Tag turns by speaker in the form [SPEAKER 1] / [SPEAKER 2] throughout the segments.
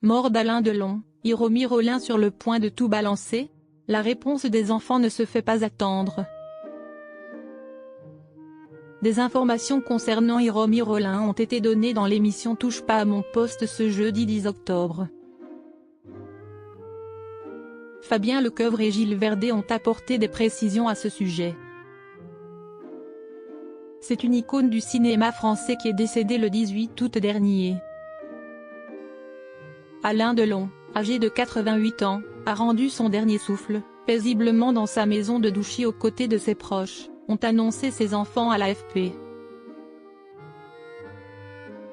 [SPEAKER 1] Mort d'Alain Delon, Hiromi Rollin sur le point de tout balancer? La réponse des enfants ne se fait pas attendre. Des informations concernant Hiromi Rollin ont été données dans l'émission Touche pas à mon poste ce jeudi 10 octobre. Fabien Lecoeuvre et Gilles Verdet ont apporté des précisions à ce sujet. C'est une icône du cinéma français qui est décédée le 18 août dernier. Alain Delon, âgé de 88 ans, a rendu son dernier souffle, paisiblement dans sa maison de Douchy aux côtés de ses proches, ont annoncé ses enfants à l'AFP.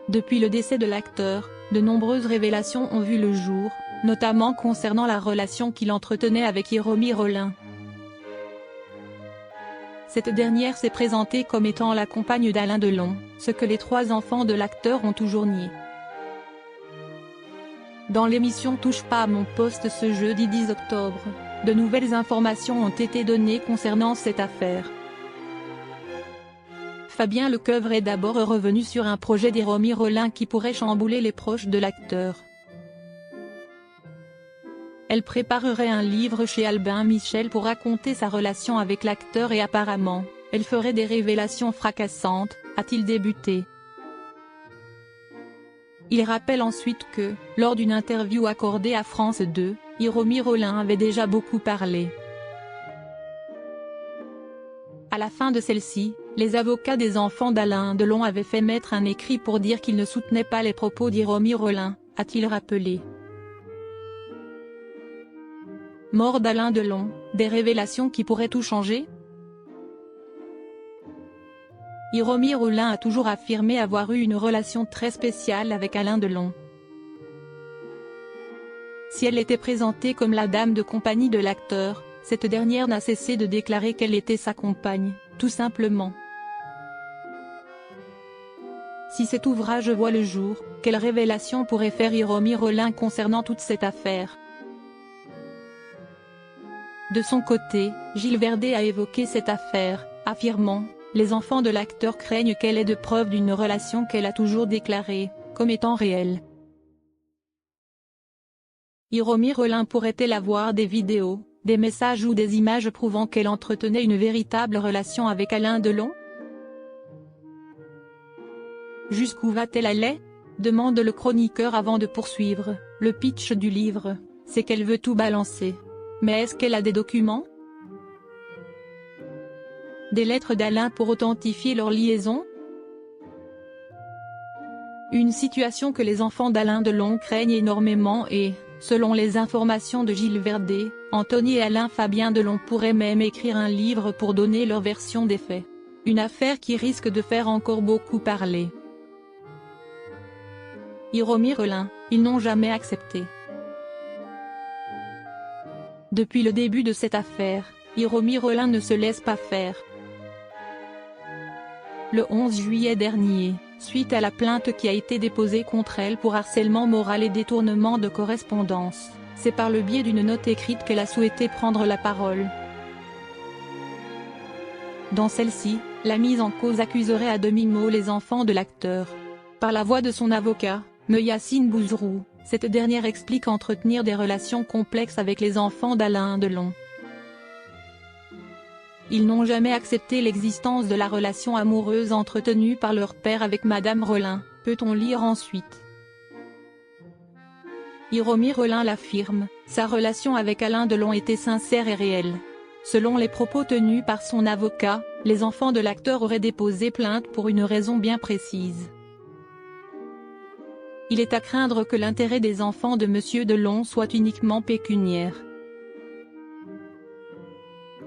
[SPEAKER 1] Depuis le décès de l'acteur, de nombreuses révélations ont vu le jour, notamment concernant la relation qu'il entretenait avec Hiromi Rollin. Cette dernière s'est présentée comme étant la compagne d'Alain Delon, ce que les trois enfants de l'acteur ont toujours nié. Dans l'émission Touche pas à mon poste ce jeudi 10 octobre, de nouvelles informations ont été données concernant cette affaire. Fabien Lecoeuvre est d'abord revenu sur un projet d'Hiromi Rollin qui pourrait chambouler les proches de l'acteur. Elle préparerait un livre chez Albin Michel pour raconter sa relation avec l'acteur et apparemment, elle ferait des révélations fracassantes, a-t-il débuté. Il rappelle ensuite que, lors d'une interview accordée à France 2, Hiromi Rollin avait déjà beaucoup parlé. À la fin de celle-ci, les avocats des enfants d'Alain Delon avaient fait mettre un écrit pour dire qu'ils ne soutenaient pas les propos d'Hiromi Rollin, a-t-il rappelé. Mort d'Alain Delon, des révélations qui pourraient tout changer? Hiromi Rollin a toujours affirmé avoir eu une relation très spéciale avec Alain Delon. Si elle était présentée comme la dame de compagnie de l'acteur, cette dernière n'a cessé de déclarer qu'elle était sa compagne, tout simplement. Si cet ouvrage voit le jour, quelle révélation pourrait faire Hiromi Rollin concernant toute cette affaire? De son côté, Gilles Verdet a évoqué cette affaire, affirmant « Les enfants de l'acteur craignent qu'elle ait de preuves d'une relation qu'elle a toujours déclarée, comme étant réelle. » Hiromi Rollin pourrait-elle avoir des vidéos, des messages ou des images prouvant qu'elle entretenait une véritable relation avec Alain Delon? Jusqu'où va-t-elle aller? Demande le chroniqueur avant de poursuivre. Le pitch du livre, c'est qu'elle veut tout balancer. Mais est-ce qu'elle a des documents? Des lettres d'Alain pour authentifier leur liaison? Une situation que les enfants d'Alain Delon craignent énormément et, selon les informations de Gilles Verdet, Anthony et Alain Fabien Delon pourraient même écrire un livre pour donner leur version des faits. Une affaire qui risque de faire encore beaucoup parler. Hiromi Rollin, ils n'ont jamais accepté. Depuis le début de cette affaire, Hiromi Rollin ne se laisse pas faire. Le 11 juillet dernier, suite à la plainte qui a été déposée contre elle pour harcèlement moral et détournement de correspondance, c'est par le biais d'une note écrite qu'elle a souhaité prendre la parole. Dans celle-ci, la mise en cause accuserait à demi-mot les enfants de l'acteur. Par la voix de son avocat, Me Yacine Bouzrou, cette dernière explique entretenir des relations complexes avec les enfants d'Alain Delon. Ils n'ont jamais accepté l'existence de la relation amoureuse entretenue par leur père avec Madame Rollin, peut-on lire ensuite. Hiromi Rollin l'affirme, sa relation avec Alain Delon était sincère et réelle. Selon les propos tenus par son avocat, les enfants de l'acteur auraient déposé plainte pour une raison bien précise. Il est à craindre que l'intérêt des enfants de Monsieur Delon soit uniquement pécuniaire.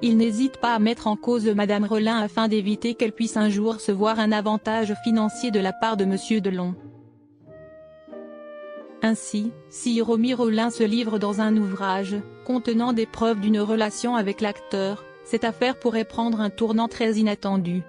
[SPEAKER 1] Il n'hésite pas à mettre en cause Madame Rollin afin d'éviter qu'elle puisse un jour se voir un avantage financier de la part de Monsieur Delon. Ainsi, si Hiromi Rollin se livre dans un ouvrage, contenant des preuves d'une relation avec l'acteur, cette affaire pourrait prendre un tournant très inattendu.